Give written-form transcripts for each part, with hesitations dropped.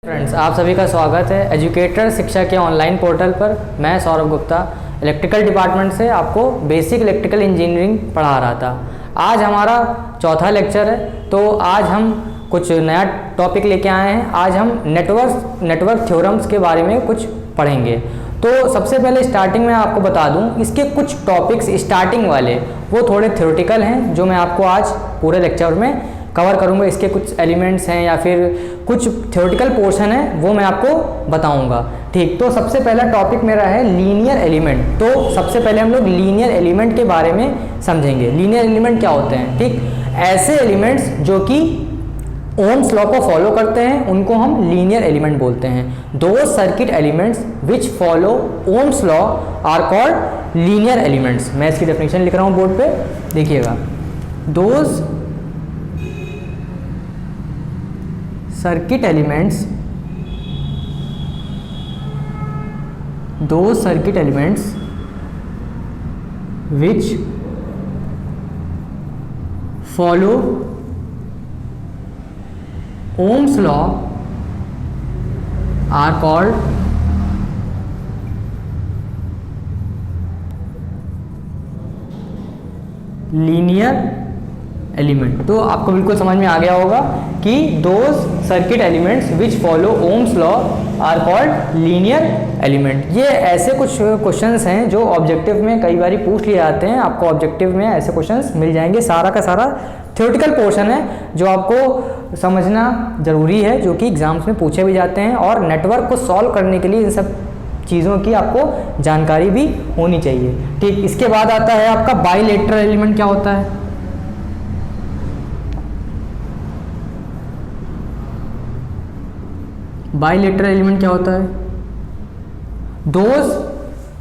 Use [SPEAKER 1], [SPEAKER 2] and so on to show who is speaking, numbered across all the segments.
[SPEAKER 1] Friends, आप सभी का स्वागत है एजुकेटर शिक्षा के ऑनलाइन पोर्टल पर। मैं सौरभ गुप्ता इलेक्ट्रिकल डिपार्टमेंट से आपको बेसिक इलेक्ट्रिकल इंजीनियरिंग पढ़ा रहा था। आज हमारा चौथा लेक्चर है, तो आज हम कुछ नया टॉपिक लेके आए हैं। आज हम नेटवर्क थ्योरम्स के बारे में कुछ पढ़ेंगे। तो सबसे पहले स्टार्टिंग में आपको बता दूं, इसके कुछ टॉपिक्स स्टार्टिंग वाले वो थोड़े थ्योरेटिकल हैं, जो मैं आपको आज पूरे लेक्चर में कवर करूंगा। इसके कुछ एलिमेंट्स हैं या फिर कुछ थ्योरेटिकल पोर्शन है, वो मैं आपको बताऊंगा। ठीक, तो सबसे पहला टॉपिक मेरा है लीनियर एलिमेंट। तो सबसे पहले हम लोग लीनियर एलिमेंट के बारे में समझेंगे। लीनियर एलिमेंट क्या होते हैं? ठीक, ऐसे एलिमेंट्स जो कि ओम्स लॉ को फॉलो करते हैं, उनको हम लीनियर एलिमेंट बोलते हैं। Those circuit elements which follow Ohm's law are called linear elements. मैं इसकी डेफिनेशन लिख रहा हूँ बोर्ड पे, देखिएगा। Those circuit elements which follow Ohm's law are called linear element. तो आपको बिल्कुल समझ में आ गया होगा कि those circuit elements which follow Ohm's law are called linear element. ये ऐसे कुछ क्वेश्चंस हैं जो ऑब्जेक्टिव में कई बार पूछ लिए जाते हैं। आपको ऑब्जेक्टिव में ऐसे क्वेश्चंस मिल जाएंगे। सारा का सारा थ्योरेटिकल पोर्शन है जो आपको समझना ज़रूरी है, जो कि एग्जाम्स में पूछे भी जाते हैं। और नेटवर्क को सॉल्व करने के लिए इन सब चीज़ों की आपको जानकारी भी होनी चाहिए। ठीक, इसके बाद आता है आपका बाइलेटरल एलिमेंट। क्या होता है? बाइलेटरल एलिमेंट क्या होता है?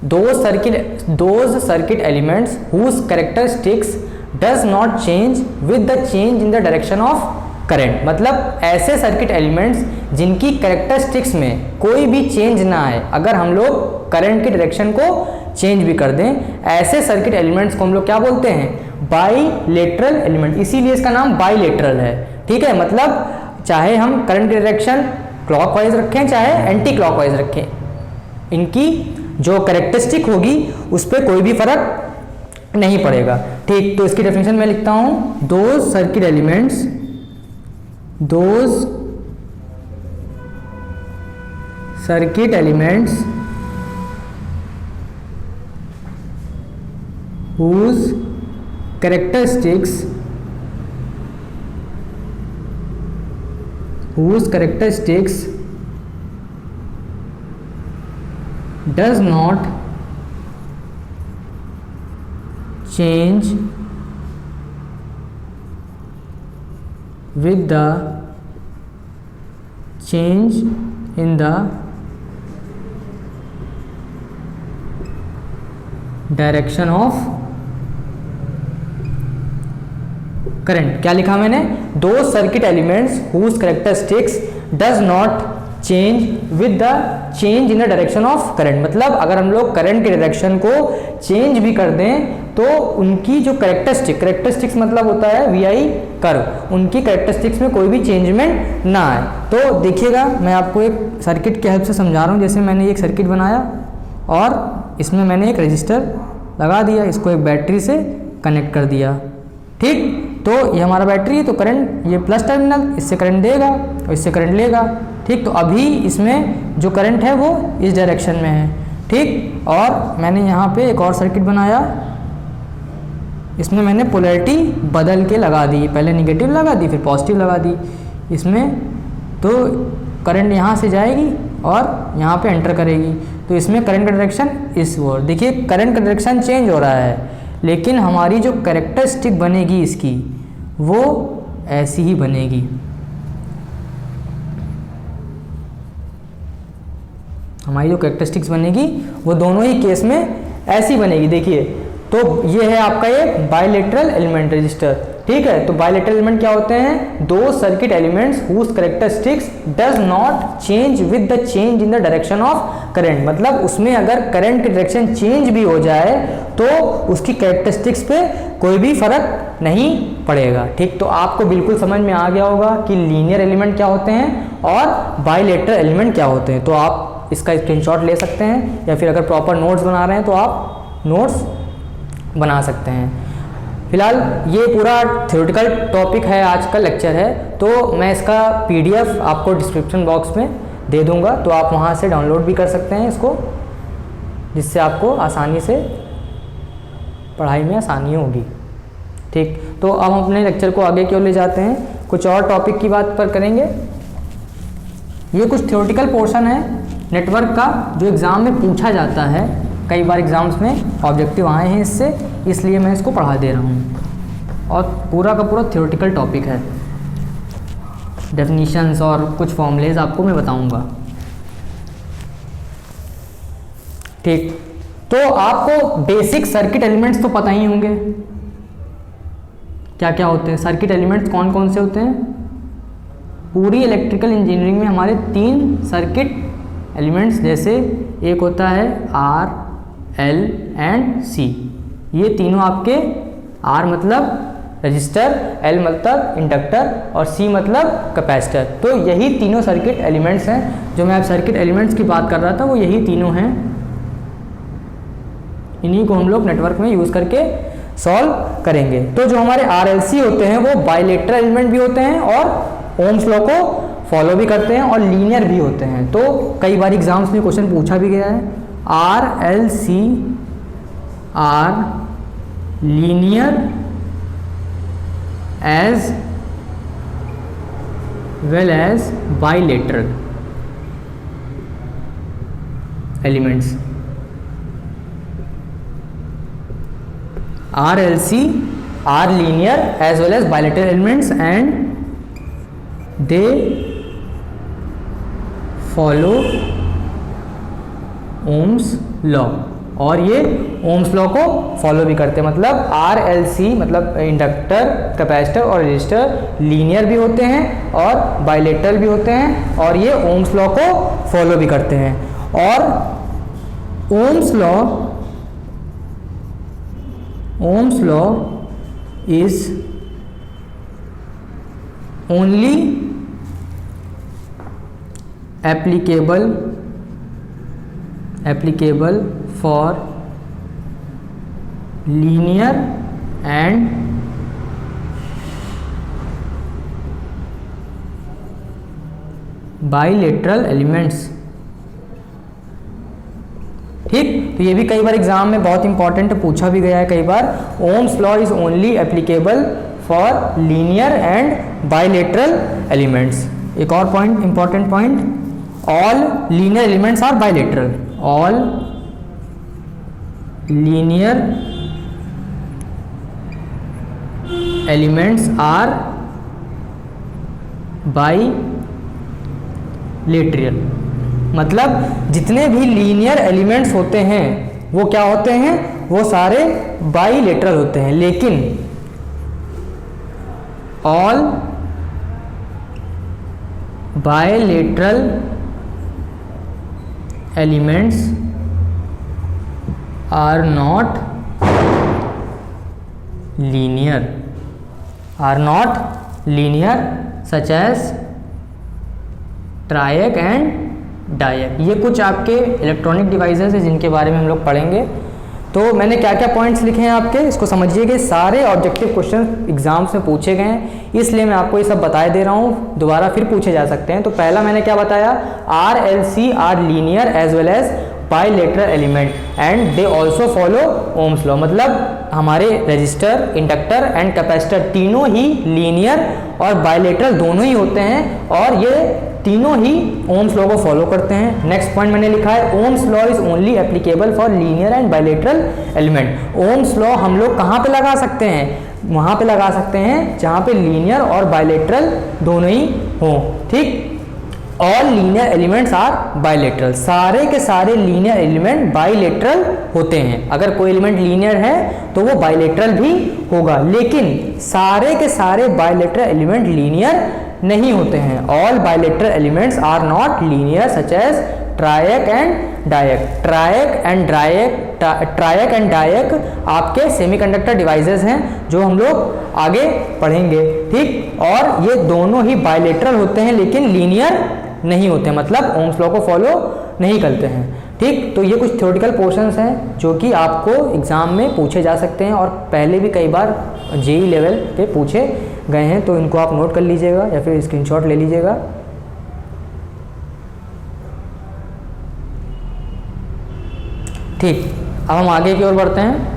[SPEAKER 1] Those circuit elements whose characteristics does not change with the change in the direction of current. मतलब ऐसे सर्किट एलिमेंट्स जिनकी कैरेक्टरिस्टिक्स में कोई भी चेंज ना आए, अगर हम लोग करंट की डायरेक्शन को चेंज भी कर दें, ऐसे सर्किट एलिमेंट्स को हम लोग क्या बोलते हैं? Bilateral element. इसीलिए इसका नाम बाइलेटरल है। ठीक है, मतलब चाहे हम करंट की डायरेक्शन क्लॉकवाइज रखें चाहे एंटी क्लॉकवाइज रखें, इनकी जो कैरेक्टरिस्टिक होगी उस पर कोई भी फर्क नहीं पड़ेगा। ठीक, तो इसकी डेफिनेशन मैं लिखता हूं। Those circuit elements whose characteristics does not change with the change in the direction of current. क्या लिखा मैंने? Those circuit elements whose characteristics does not change with the change in the direction of current. मतलब अगर हम लोग current के direction को change भी कर दें तो उनकी जो कैरेक्टरिस्टिक्स मतलब होता है वीआई कर्व, उनकी कैरेक्टरिस्टिक्स में कोई भी चेंजमेंट ना आए। तो देखिएगा, मैं आपको एक सर्किट के हेल्प से समझा रहा हूँ। जैसे मैंने एक सर्किट बनाया और इसमें मैंने एक रजिस्टर लगा दिया, इसको एक बैटरी से कनेक्ट कर दिया। ठीक, तो ये हमारा बैटरी है, तो करंट ये प्लस टर्मिनल, इससे करंट देगा और इससे करंट लेगा। ठीक, तो अभी इसमें जो करंट है वो इस डायरेक्शन में है। ठीक, और मैंने यहाँ पे एक और सर्किट बनाया, इसमें मैंने पोलैरिटी बदल के लगा दी। पहले निगेटिव लगा दी, फिर पॉजिटिव लगा दी इसमें। तो करंट यहाँ से जाएगी और यहाँ पे एंटर करेगी, तो इसमें करंट का डायरेक्शन इस ओर। देखिए, करंट का डायरेक्शन चेंज हो रहा है, लेकिन हमारी जो कैरेक्टरिस्टिक बनेगी इसकी वो ऐसी ही बनेगी। हमारी जो कैरेक्टरिस्टिक्स बनेगी वो दोनों ही केस में ऐसी बनेगी। देखिए, तो ये है आपका एक बाइलेटरल एलिमेंट रजिस्टर। ठीक है। तो बायलेटरल एलिमेंट क्या होते हैं? Those circuit elements whose characteristics does not change with the change in the direction of current, मतलब उसमें अगर करंट की डायरेक्शन चेंज भी हो जाए तो उसकी कैरेक्टरिस्टिक्स पे कोई भी फर्क नहीं पड़ेगा। ठीक, तो आपको बिल्कुल समझ में आ गया होगा कि लीनियर एलिमेंट क्या होते हैं और बायलेटरल एलिमेंट क्या होते हैं। तो आप इसका स्क्रीनशॉट ले सकते हैं या फिर अगर प्रॉपर नोट्स बना रहे हैं तो आप नोट्स बना सकते हैं। फिलहाल ये पूरा थ्योरेटिकल टॉपिक है, आज का लेक्चर है, तो मैं इसका PDF आपको डिस्क्रिप्शन बॉक्स में दे दूंगा, तो आप वहाँ से डाउनलोड भी कर सकते हैं इसको, जिससे आपको आसानी से पढ़ाई में आसानी होगी। ठीक, तो अब हम अपने लेक्चर को आगे क्यों ले जाते हैं, कुछ और टॉपिक की बात पर करेंगे। ये कुछ थ्योरेटिकल पोर्शन है नेटवर्क का जो एग्ज़ाम में पूछा जाता है, कई बार एग्ज़ाम्स में ऑब्जेक्टिव आए हैं इससे, इसलिए मैं इसको पढ़ा दे रहा हूँ। और पूरा का पूरा थ्योरेटिकल टॉपिक है, डेफिनीशंस और कुछ फॉर्मूलेज आपको मैं बताऊँगा। ठीक, तो आपको बेसिक सर्किट एलिमेंट्स तो पता ही होंगे, क्या क्या होते हैं सर्किट एलिमेंट्स, कौन कौन से होते हैं। पूरी इलेक्ट्रिकल इंजीनियरिंग में हमारे 3 सर्किट एलिमेंट्स, जैसे एक होता है R, L एंड C, ये तीनों आपके R मतलब रजिस्टर, L मतलब इंडक्टर और C मतलब कैपेसिटर। तो यही तीनों सर्किट एलिमेंट्स हैं, जो मैं अब सर्किट एलिमेंट्स की बात कर रहा था वो यही तीनों हैं। इन्हीं को हम लोग नेटवर्क में यूज़ करके सॉल्व करेंगे। तो जो हमारे RLC होते हैं वो बायलेटरल एलिमेंट भी होते हैं और ओम्स लॉ को फॉलो भी करते हैं और लीनियर भी होते हैं। तो कई बार एग्जाम्स में क्वेश्चन पूछा भी गया है, RLC are linear as well as bilateral elements. RLC are linear as well as bilateral elements and they follow Ohm's law, और ये Ohm's law को फॉलो भी करते हैं। मतलब RLC मतलब इंडक्टर, कैपेसिटर और रेजिस्टर लीनियर भी होते हैं और बायलेटरल भी होते हैं और ये Ohm's law को फॉलो भी करते हैं। और Ohm's law is only applicable for linear and bilateral elements। ठीक, तो ये भी कई बार एग्जाम में बहुत इंपॉर्टेंट पूछा भी गया है कई बार। Ohm's law is only applicable for linear and bilateral elements. एक और point, important point, all linear elements are bilateral. All linear elements are bilateral, मतलब जितने भी लीनियर एलिमेंट्स होते हैं वो क्या होते हैं, वो सारे बाइलेटरल होते हैं। लेकिन all bilateral elements are not linear such as triac and diac. ये कुछ आपके इलेक्ट्रॉनिक डिवाइसेस हैं जिनके बारे में हम लोग पढ़ेंगे। तो मैंने क्या क्या पॉइंट्स लिखे हैं आपके, इसको समझिए। सारे ऑब्जेक्टिव क्वेश्चन एग्जाम्स में पूछे गए हैं, इसलिए मैं आपको ये सब बताए दे रहा हूँ, दोबारा फिर पूछे जा सकते हैं। तो पहला मैंने क्या बताया, RLC are linear as well as bilateral element and they also follow Ohm's law. मतलब हमारे रजिस्टर, इंडक्टर एंड कैपेसिटर तीनों ही लीनियर और बायलेटरल दोनों ही होते हैं और ये तीनों ही ओम्स लॉ को फॉलो करते हैं। नेक्स्ट पॉइंट मैंने लिखा है, ohms law is only applicable for linear and bilateral element. Ohm's law हम लोग कहाँ पे लगा सकते हैं, वहाँ पे लगा सकते हैं जहाँ पे लीनियर और बायलेटरल दोनों ही हों। ठीक, all linear elements are bilateral, सारे के सारे लीनियर एलिमेंट बाइलेटरल होते हैं। अगर कोई एलिमेंट लीनियर है तो वो बाइलेटरल भी होगा, लेकिन सारे के सारे बाइलेटरल एलिमेंट लीनियर नहीं होते हैं। All bilateral elements are not linear such as triac and diac. Triac and diac आपके सेमीकंडक्टर डिवाइसेस हैं जो हम लोग आगे पढ़ेंगे, ठीक। और ये दोनों ही बाइलेटरल होते हैं लेकिन लीनियर नहीं होते, मतलब ओम्स लॉ को फॉलो नहीं करते हैं, ठीक। तो ये कुछ थ्योरेटिकल पोर्शंस हैं जो कि आपको एग्जाम में पूछे जा सकते हैं और पहले भी कई बार जेई लेवल पे पूछे गए हैं, तो इनको आप नोट कर लीजिएगा या फिर स्क्रीनशॉट ले लीजिएगा। ठीक, अब हम आगे की ओर बढ़ते हैं।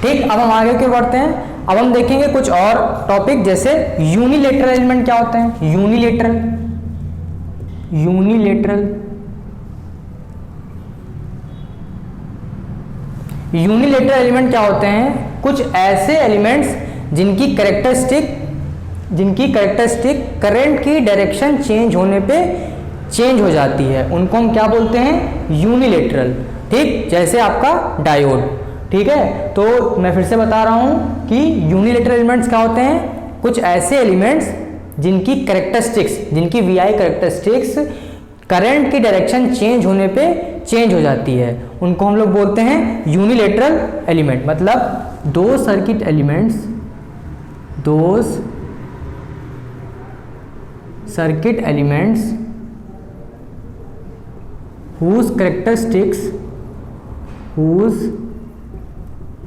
[SPEAKER 1] ठीक, अब हम आगे की ओर बढ़ते हैं। अब हम देखेंगे कुछ और टॉपिक, जैसे यूनिलेटरल एलिमेंट क्या होते हैं। यूनिलेटरल एलिमेंट क्या होते हैं? कुछ ऐसे एलिमेंट्स जिनकी कैरेक्टरिस्टिक करंट की डायरेक्शन चेंज होने पे चेंज हो जाती है, उनको हम क्या बोलते हैं? यूनिलेटरल। ठीक, जैसे आपका डायोड, ठीक है। तो मैं फिर से बता रहा हूं कि यूनिलेटरल एलिमेंट्स क्या होते हैं? कुछ ऐसे एलिमेंट्स जिनकी वीआई कैरेक्टरिस्टिक्स करंट की डायरेक्शन चेंज होने पे चेंज हो जाती है, उनको हम लोग बोलते हैं यूनिलेटरल एलिमेंट। मतलब दो circuit elements whose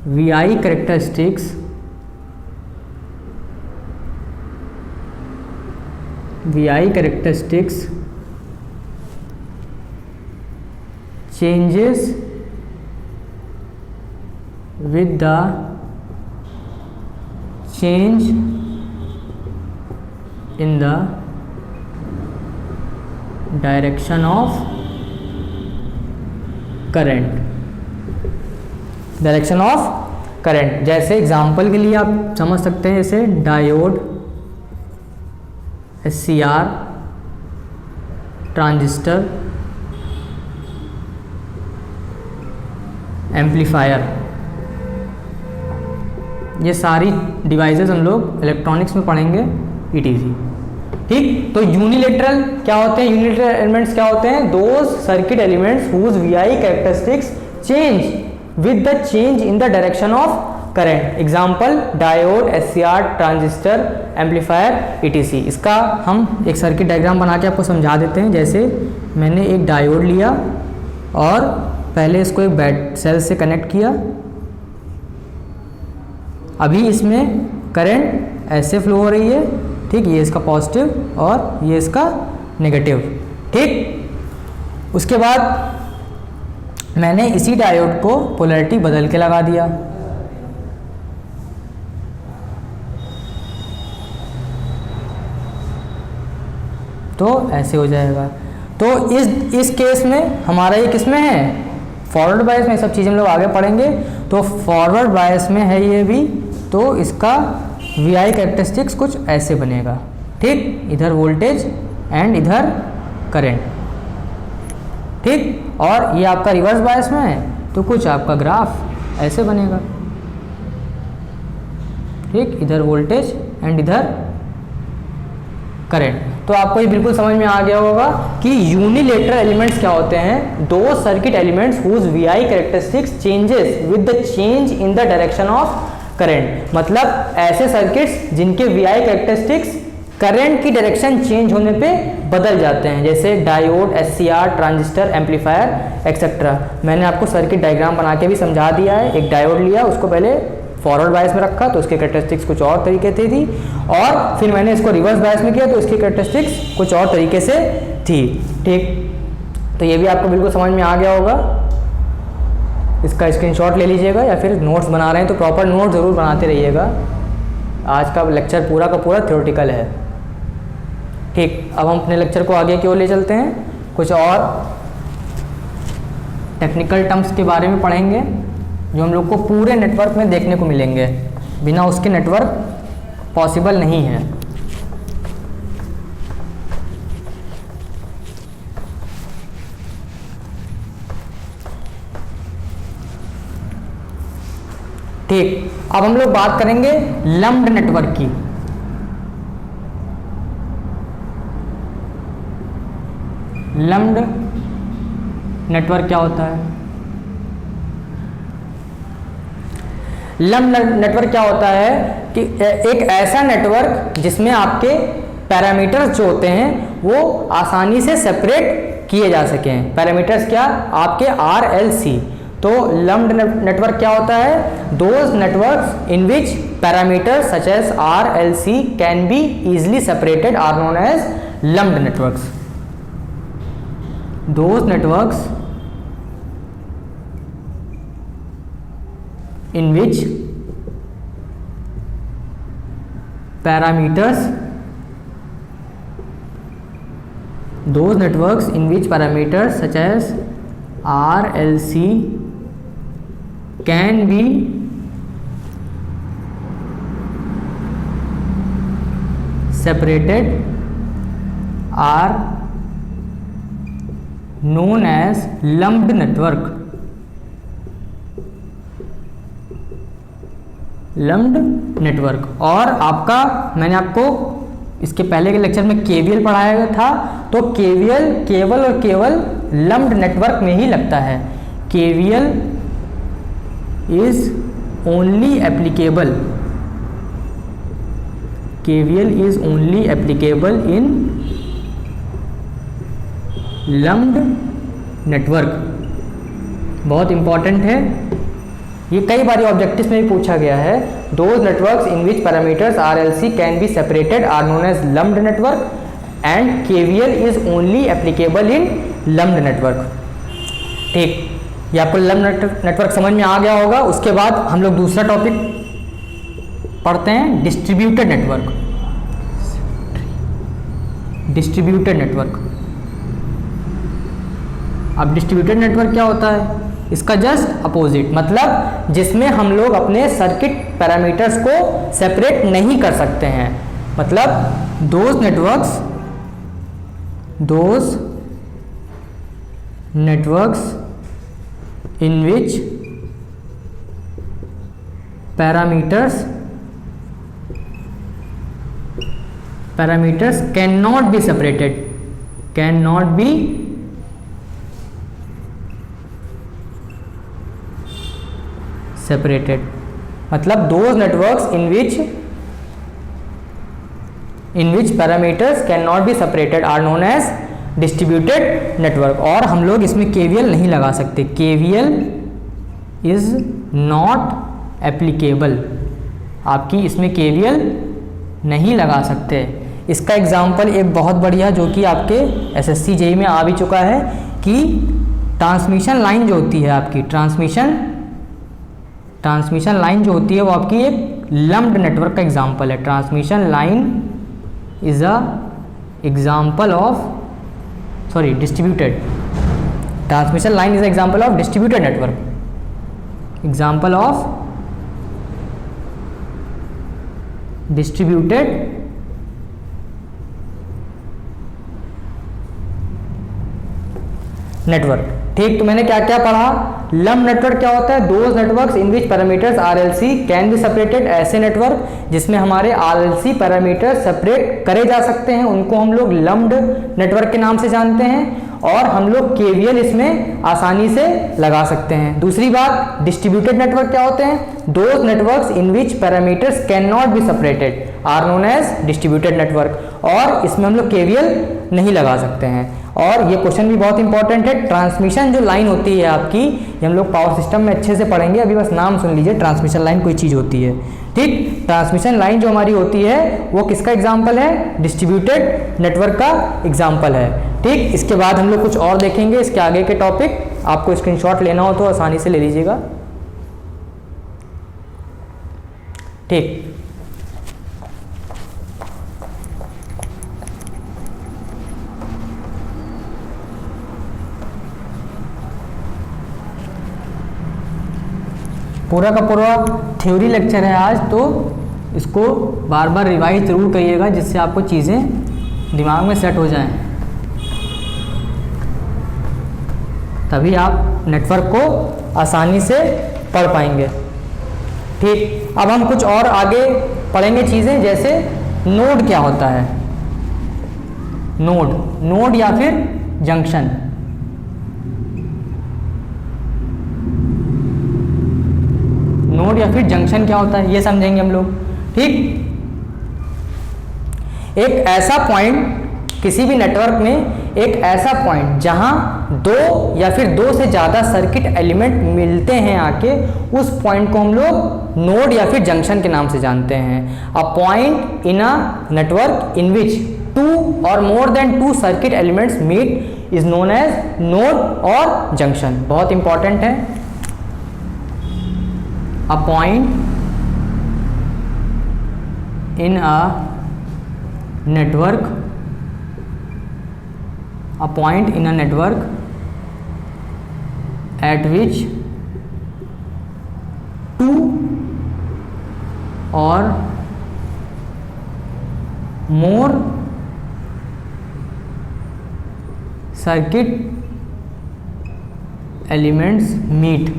[SPEAKER 1] VI characteristics changes with the change in the direction of current। Direction of current, जैसे एग्जांपल के लिए आप समझ सकते हैं, जैसे डायोड, SCR, ट्रांजिस्टर, एम्पलीफायर, ये सारी डिवाइसेस हम लोग इलेक्ट्रॉनिक्स में पढ़ेंगे, ETC। ठीक, तो यूनिलेटरल क्या होते हैं? यूनिलेटरल एलिमेंट्स क्या होते हैं? Those circuit elements whose VI characteristics change with the change in the direction of current। Example diode, SCR, transistor, amplifier, ETC। इसका हम एक सर्किट डायग्राम बना के आपको समझा देते हैं। जैसे मैंने एक डायोड लिया और पहले इसको एक बैटरी सेल से कनेक्ट किया, अभी इसमें करंट ऐसे फ्लो हो रही है, ठीक, ये इसका पॉजिटिव और ये इसका नेगेटिव, ठीक। उसके बाद मैंने इसी डायोड को पोलैरिटी बदल के लगा दिया, तो ऐसे हो जाएगा। तो इस केस में हमारा ये किस में है? फॉरवर्ड बायस में। सब चीज़ें हम लोग आगे पढ़ेंगे। तो फॉरवर्ड बायस में है ये भी, तो इसका VI कैरेक्टरिस्टिक्स कुछ ऐसे बनेगा, ठीक। इधर वोल्टेज एंड इधर करंट, ठीक। और ये आपका रिवर्स बायस में है तो कुछ आपका ग्राफ ऐसे बनेगा, ठीक। इधर वोल्टेज एंड इधर करंट। तो आपको ये बिल्कुल समझ में आ गया होगा कि यूनिलेटरल एलिमेंट्स क्या होते हैं? Those circuit elements whose VI characteristics changes with the change in the direction of current. मतलब ऐसे सर्किट्स जिनके VI कैरेक्टरिस्टिक्स करंट की डायरेक्शन चेंज होने पे बदल जाते हैं, जैसे diode, SCR, transistor, amplifier, etcetera. मैंने आपको सर्किट डायग्राम बना के भी समझा दिया है। एक डायोड लिया, उसको पहले फॉरवर्ड बायस में रखा तो इसके कैरेक्टरिस्टिक्स कुछ और तरीके से थी, और फिर मैंने इसको रिवर्स बायस में किया तो इसकी कैरेक्टरिस्टिक्स कुछ और तरीके से थी। ठीक, तो ये भी आपको बिल्कुल समझ में आ गया होगा। इसका स्क्रीनशॉट ले लीजिएगा, या फिर नोट्स बना रहे हैं तो प्रॉपर नोट ज़रूर बनाते रहिएगा। आज का लेक्चर पूरा का पूरा थ्योरेटिकल है। ठीक, अब हम अपने लेक्चर को आगे की ओर ले चलते हैं, कुछ और टेक्निकल टर्म्स के बारे में पढ़ेंगे जो हम लोग को पूरे नेटवर्क में देखने को मिलेंगे, बिना उसके नेटवर्क पॉसिबल नहीं है। ठीक, अब हम लोग बात करेंगे लम्प्ड नेटवर्क की। लम्प्ड नेटवर्क क्या होता है? लम्प्ड नेटवर्क क्या होता है कि एक ऐसा नेटवर्क जिसमें आपके पैरामीटर्स जो होते हैं वो आसानी से सेपरेट किए जा सकें। पैरामीटर्स क्या? आपके RLC। तो लम्प्ड नेटवर्क क्या होता है? Those networks in which parameters such as RLC can be easily separated are known as lumped networks. Those networks in which parameters such as RLC can be separated are known as lumped network। Lumped network. और आपका मैंने आपको इसके पहले के lecture में KVL पढ़ाया था, तो KVL केवल और केवल लम्प्ड नेटवर्क में ही लगता है। KVL is only applicable in lumped network. बहुत इंपॉर्टेंट है, ये कई बार ऑब्जेक्टिव्स में भी पूछा गया है। Those networks in which parameters RLC can be separated are known as lumped network and KVL is only applicable in lumped network. ठीक, ये आपको लम्प्ड नेटवर्क समझ में आ गया होगा। उसके बाद हम लोग दूसरा टॉपिक पढ़ते हैं, डिस्ट्रीब्यूटेड नेटवर्क। Distributed network. अब डिस्ट्रीब्यूटेड नेटवर्क क्या होता है? इसका जस्ट अपोजिट, मतलब जिसमें हम लोग अपने सर्किट पैरामीटर्स को सेपरेट नहीं कर सकते हैं। मतलब those networks in which parameters can not be separated, मतलब those networks in which parameters can not be separated are known as distributed network. और हम लोग इसमें KVL नहीं लगा सकते। KVL इज नॉट एप्लीकेबल, आपकी इसमें KVL नहीं लगा सकते। इसका एग्जाम्पल एक बहुत बढ़िया जो कि आपके SSC JEE में आ भी चुका है कि ट्रांसमिशन लाइन जो होती है आपकी, ट्रांसमिशन लाइन जो होती है वो आपकी एक लम्प्ड नेटवर्क का एग्जाम्पल है। Transmission line is a example of distributed. Transmission line is example of distributed network. Example of distributed network. ठीक, तो मैंने क्या क्या पढ़ा? लम्प्ड नेटवर्क क्या होता है? Those networks in which parameters RLC can be separated, ऐसे नेटवर्क जिसमें हमारे RLC पैरामीटर सेपरेट करे जा सकते हैं, उनको हम लोग लम्प्ड नेटवर्क के नाम से जानते हैं। और हम लोग KVL इसमें आसानी से लगा सकते हैं। दूसरी बात, डिस्ट्रीब्यूटेड नेटवर्क क्या होते हैं? those networks in which parameters cannot be separated are known as distributed network। और इसमें हम लोग KVL नहीं लगा सकते हैं। और ये क्वेश्चन भी बहुत इंपॉर्टेंट है। ट्रांसमिशन जो लाइन होती है आपकी, ये हम लोग पावर सिस्टम में अच्छे से पढ़ेंगे, अभी बस नाम सुन लीजिए, ट्रांसमिशन लाइन कोई चीज़ होती है, ठीक। ट्रांसमिशन लाइन जो हमारी होती है वो किसका एग्जाम्पल है? डिस्ट्रीब्यूटेड नेटवर्क का एग्जाम्पल है, ठीक। इसके बाद हम लोग कुछ और देखेंगे, इसके आगे के टॉपिक। आपको स्क्रीनशॉट लेना हो तो आसानी से ले लीजिएगा, ठीक। पूरा का पूरा थ्योरी लेक्चर है आज, तो इसको बार बार रिवाइज जरूर करिएगा जिससे आपको चीज़ें दिमाग में सेट हो जाएं, तभी आप नेटवर्क को आसानी से पढ़ पाएंगे, ठीक। अब हम कुछ और आगे पढ़ेंगे चीज़ें, जैसे नोड क्या होता है, नोड या फिर जंक्शन। नोड या फिर जंक्शन क्या होता है ये समझेंगे हम लोग, ठीक। एक ऐसा पॉइंट किसी भी नेटवर्क में, एक ऐसा पॉइंट जहां दो या फिर दो से ज़्यादा सर्किट एलिमेंट मिलते हैं आके, उस पॉइंट को हम लोग नोड या फिर जंक्शन के नाम से जानते हैं। A point in a network in which 2 or more than 2 circuit elements meet is known as node or junction. बहुत इंपॉर्टेंट है। A point in a network, a point in a network at which 2 or more circuit elements meet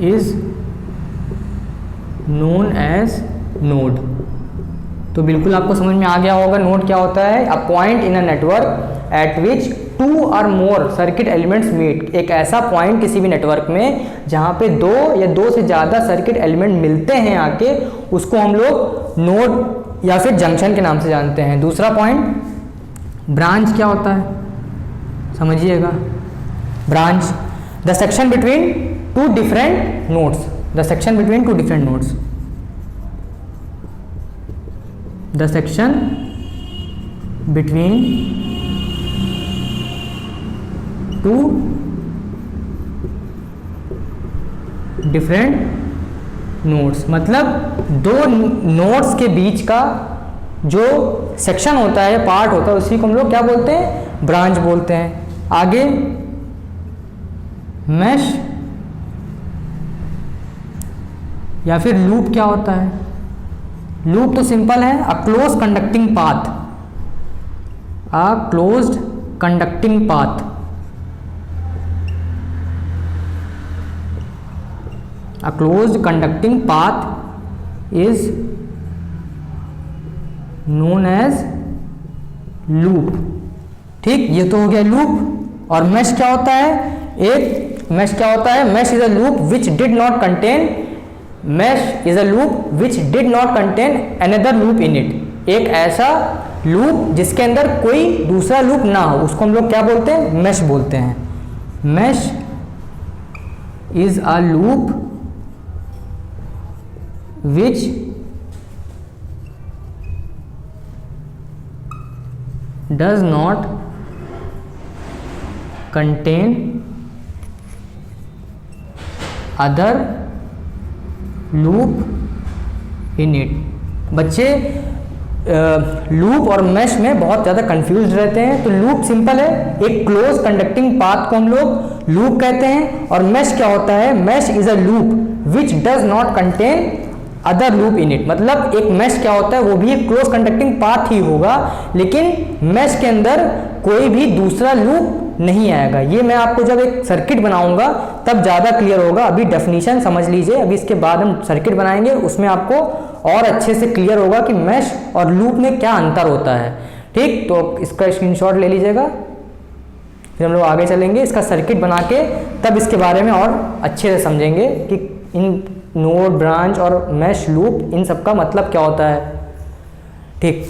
[SPEAKER 1] is known as node। तो बिल्कुल आपको समझ में आ गया होगा नोड क्या होता है। A point in a network eight which 2 or more circuit elements meet, एक ऐसा पॉइंट किसी भी नेटवर्क में जहाँ पे 2 या 2 से ज़्यादा सर्किट एलिमेंट मिलते हैं आके, उसको हम लोग नोड या फिर जंक्शन के नाम से जानते हैं। दूसरा पॉइंट, ब्रांच क्या होता है, समझिएगा। Branch, the section between two different nodes, the section between two different nodes, the section between two different nodes, मतलब दो नोड्स के बीच का जो सेक्शन होता है, पार्ट होता है, उसी को हम लोग क्या बोलते हैं? ब्रांच बोलते हैं। आगे मैश या फिर लूप क्या होता है? लूप तो सिंपल है, a close conducting path, a closed conducting path, a closed conducting path is known as loop, ठीक। ये तो हो गया लूप। और मैश क्या होता है? एक मैश क्या होता है? Mesh is a loop which did not contain, mesh is a loop which did not contain another loop in it. एक ऐसा लूप जिसके अंदर कोई दूसरा लूप ना हो, उसको हम लोग क्या बोलते हैं? मैश बोलते हैं। Mesh is a loop which does not contain other loop in it. बच्चे लूप और मैश में बहुत ज़्यादा कंफ्यूज रहते हैं। तो लूप सिंपल है, एक क्लोज कंडक्टिंग पाथ को हम लोग लूप कहते हैं। और मैश क्या होता है? Mesh is a loop which does not contain other loop in it. मतलब एक मैश क्या होता है? वो भी एक क्लोज कंडक्टिंग पाथ ही होगा, लेकिन मैश के अंदर कोई भी दूसरा लूप नहीं आएगा। ये मैं आपको जब एक सर्किट बनाऊंगा तब ज़्यादा क्लियर होगा। अभी डेफिनेशन समझ लीजिए, अभी इसके बाद हम सर्किट बनाएंगे, उसमें आपको और अच्छे से क्लियर होगा कि मैश और लूप में क्या अंतर होता है, ठीक। तो इसका स्क्रीनशॉट ले लीजिएगा। फिर हम लोग आगे चलेंगे इसका सर्किट बना के, तब इसके बारे में और अच्छे से समझेंगे कि इन नोड, ब्रांच और मैश, लूप, इन सब का मतलब क्या होता है। ठीक,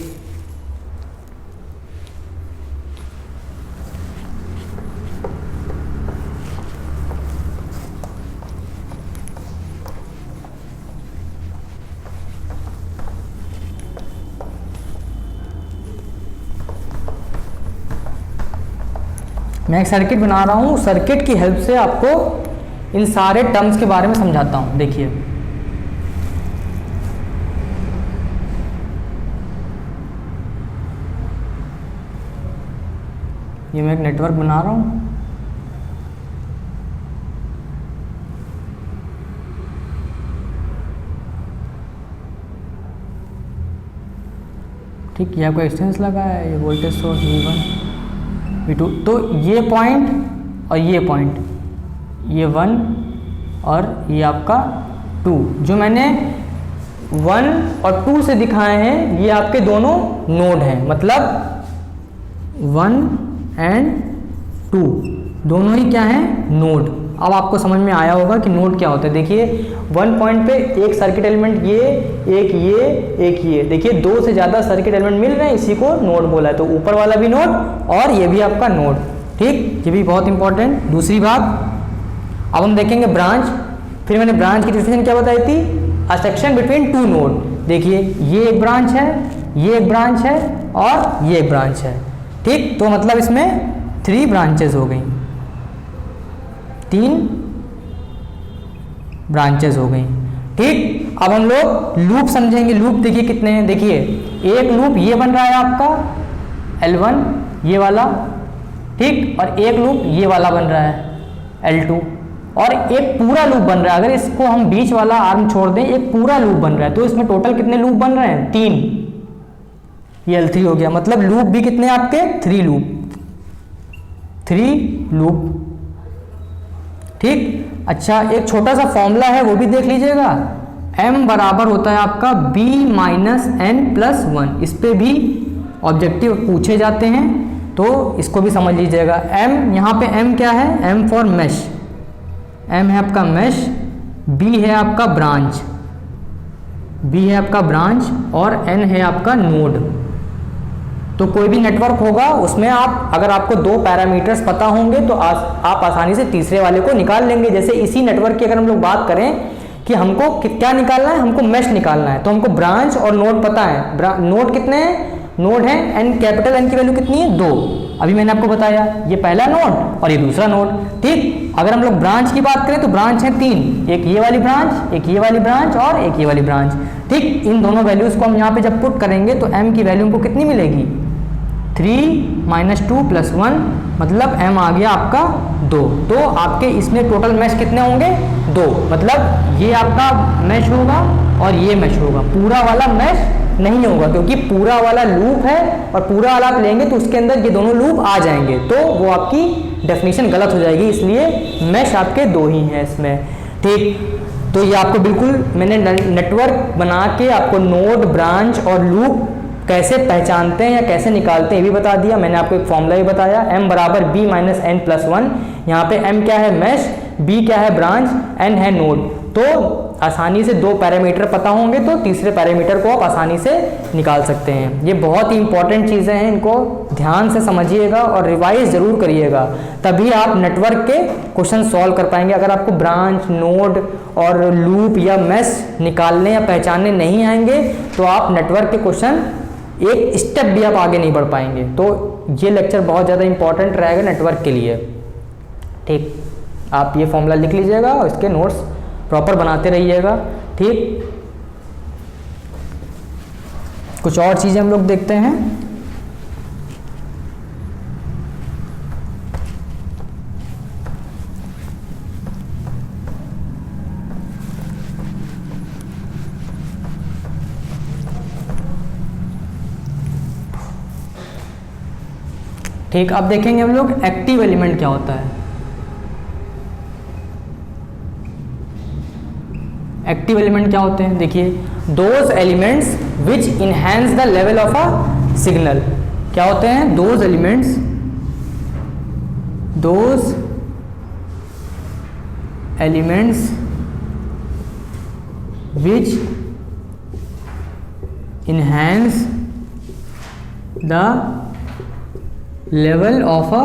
[SPEAKER 1] मैं एक सर्किट बना रहा हूँ, सर्किट की हेल्प से आपको इन सारे टर्म्स के बारे में समझाता हूँ। देखिए ये मैं एक नेटवर्क बना रहा हूँ, ठीक, ये आपको एक्सटेंस लगा है, ये वोल्टेज सोर्स V1 V2, तो ये पॉइंट और ये पॉइंट, ये 1 और ये आपका 2, जो मैंने 1 और 2 से दिखाए हैं, ये आपके दोनों नोड हैं, मतलब 1 एंड 2 दोनों ही क्या हैं, नोड। अब आपको समझ में आया होगा कि नोड क्या होता है। देखिए 1 पॉइंट पे एक सर्किट एलिमेंट ये, एक ये, एक ये, देखिए 2 से ज़्यादा सर्किट एलिमेंट मिल रहे हैं, इसी को नोड बोला है। तो ऊपर वाला भी नोड और ये भी आपका नोड, ठीक, ये भी बहुत इंपॉर्टेंट। दूसरी बात, अब हम देखेंगे ब्रांच। फिर मैंने ब्रांच की डेफिनेशन क्या बताई थी, a section between two node. देखिए ये एक ब्रांच है, ये एक ब्रांच है और ये एक ब्रांच है, ठीक, तो मतलब इसमें 3 ब्रांचेज हो गई, 3 ब्रांचेस हो गई, ठीक। अब हम लोग लूप समझेंगे। लूप देखिए कितने हैं, देखिए एक लूप ये बन रहा है आपका L1 ये वाला, ठीक, और एक लूप ये वाला बन रहा है L2, और एक पूरा लूप बन रहा है। अगर इसको हम बीच वाला आर्म छोड़ दें, एक पूरा लूप बन रहा है, तो इसमें टोटल कितने लूप बन रहे हैं, 3, ये L3 हो गया। मतलब लूप भी कितने आपके, 3 लूप, ठीक। अच्छा, एक छोटा सा फॉर्मूला है वो भी देख लीजिएगा, m बराबर होता है आपका b माइनस n प्लस 1। इस पे भी ऑब्जेक्टिव पूछे जाते हैं, तो इसको भी समझ लीजिएगा। m, यहाँ पे m क्या है, m फॉर मैश, m है आपका मैश, b है आपका ब्रांच, b है आपका ब्रांच और n है आपका नोड। तो कोई भी नेटवर्क होगा उसमें आप, अगर आपको 2 पैरामीटर्स पता होंगे तो आप आसानी से तीसरे वाले को निकाल लेंगे। जैसे इसी नेटवर्क की अगर हम लोग बात करें कि हमको क्या निकालना है, हमको मैश निकालना है, तो हमको ब्रांच और नोड पता है। नोड कितने हैं, नोड है n, कैपिटल N की वैल्यू कितनी है, 2। अभी मैंने आपको बताया ये पहला नोड और ये दूसरा नोड, ठीक। अगर हम लोग ब्रांच की बात करें तो ब्रांच है 3, एक ये वाली ब्रांच, एक ये वाली ब्रांच और एक ये वाली ब्रांच, ठीक। इन दोनों वैल्यूज को हम यहाँ पे जब पुट करेंगे तो m की वैल्यू हमको कितनी मिलेगी, 3 माइनस 2 प्लस 1, मतलब m आ गया आपका 2। तो आपके इसमें टोटल मैश कितने होंगे, 2, मतलब ये आपका मैश होगा और ये मैश होगा, पूरा वाला मैश नहीं होगा, क्योंकि पूरा वाला लूप है और पूरा वाला आप लेंगे तो उसके अंदर ये दोनों लूप आ जाएंगे, तो वो आपकी डेफिनेशन गलत हो जाएगी। इसलिए मैश आपके 2 ही हैं इसमें, ठीक। तो ये आपको बिल्कुल मैंने नेटवर्क बना के आपको नोड, ब्रांच और लूप कैसे पहचानते हैं या कैसे निकालते हैं ये भी बता दिया। मैंने आपको एक फॉर्मूला भी बताया, m बराबर b माइनस n प्लस 1। यहाँ पे m क्या है, मैश, b क्या है, ब्रांच, n है नोड। तो आसानी से 2 पैरामीटर पता होंगे तो तीसरे पैरामीटर को आप आसानी से निकाल सकते हैं। ये बहुत ही इंपॉर्टेंट चीज़ें हैं, इनको ध्यान से समझिएगा और रिवाइज ज़रूर करिएगा, तभी आप नेटवर्क के क्वेश्चन सॉल्व कर पाएंगे। अगर आपको ब्रांच, नोड और लूप या मैश निकालने या पहचानने नहीं आएंगे तो आप नेटवर्क के क्वेश्चन एक स्टेप भी आप आगे नहीं बढ़ पाएंगे। तो ये लेक्चर बहुत ज़्यादा इंपॉर्टेंट रहेगा नेटवर्क के लिए, ठीक। आप ये फॉर्मूला लिख लीजिएगा और इसके नोट्स प्रॉपर बनाते रहिएगा, ठीक। कुछ और चीज़ें हम लोग देखते हैं। ठीक, अब देखेंगे हम लोग एक्टिव एलिमेंट क्या होता है। एक्टिव एलिमेंट क्या होते हैं, देखिए those elements which enhance the level of a signal. क्या होते हैं, those elements which enhance the level of a signal. क्या होते हैं, those elements which enhance the level of a signal. क्या होते हैं, those elements which enhance the level of a signal. क्या होते हैं, those elements which enhance the level of a signal. क्या होते हैं, those elements those elements which enhance the level of a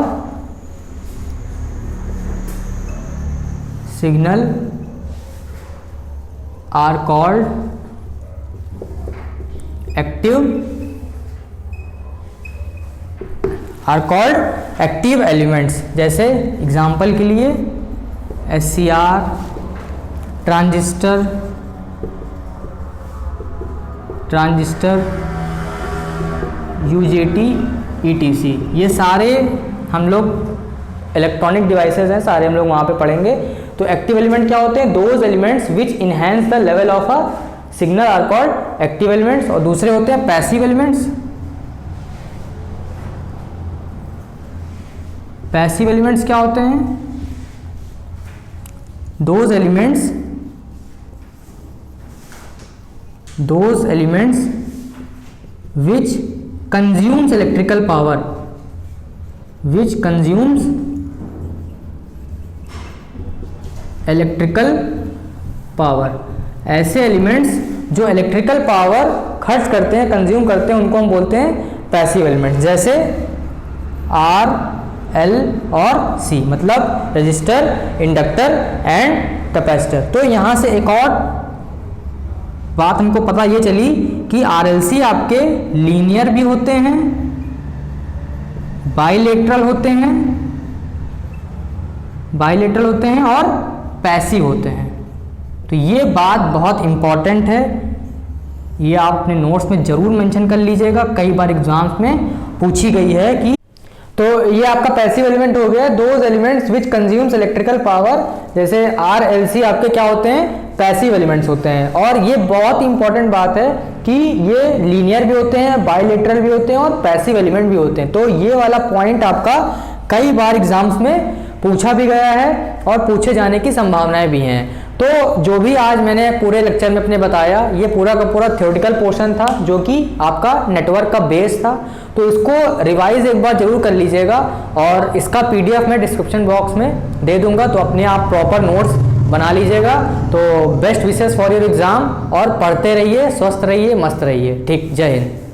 [SPEAKER 1] signal are called active elements. जैसे example के लिए SCR, transistor, UJT, ETC, ये सारे हम लोग इलेक्ट्रॉनिक डिवाइसेस हैं, सारे हम लोग वहाँ पे पढ़ेंगे। तो एक्टिव एलिमेंट क्या होते हैं? Those elements which enhance the level of a signal are called active elements. और दूसरे होते हैं पैसिव एलिमेंट्स। पैसिव एलिमेंट्स क्या होते हैं? Those elements which consumes electrical power, ऐसे एलिमेंट्स जो इलेक्ट्रिकल पावर खर्च करते हैं, कंज्यूम करते हैं, उनको हम बोलते हैं पैसिव एलिमेंट्स। जैसे R, L और C, मतलब रजिस्टर, इंडक्टर एंड कैपेसिटर। तो यहाँ से एक और बात हमको पता ये चली कि RLC आपके लीनियर भी होते हैं, बाइलेटरल होते हैं और पैसिव होते हैं। तो ये बात बहुत इम्पॉर्टेंट है, ये आप अपने नोट्स में ज़रूर मेंशन कर लीजिएगा, कई बार एग्जाम्स में पूछी गई है कि। तो ये आपका पैसिव एलिमेंट हो गया, those elements which consumes electrical power. जैसे RLC आपके क्या होते हैं? पैसिव एलिमेंट्स होते हैं। और ये बहुत इंपॉर्टेंट बात है कि ये लीनियर भी होते हैं, बाइलेटरल भी होते हैं और पैसिव एलिमेंट भी होते हैं। तो ये वाला पॉइंट आपका कई बार एग्जाम्स में पूछा भी गया है और पूछे जाने की संभावनाएं भी हैं। तो जो भी आज मैंने पूरे लेक्चर में अपने बताया, ये पूरा का पूरा थ्योरेटिकल पोर्शन था जो कि आपका नेटवर्क का बेस था। तो इसको रिवाइज एक बार जरूर कर लीजिएगा और इसका PDF मैं डिस्क्रिप्शन बॉक्स में दे दूंगा, तो अपने आप प्रॉपर नोट्स बना लीजिएगा। तो best wishes for your exam, और पढ़ते रहिए, स्वस्थ रहिए, मस्त रहिए। ठीक, जय हिंद।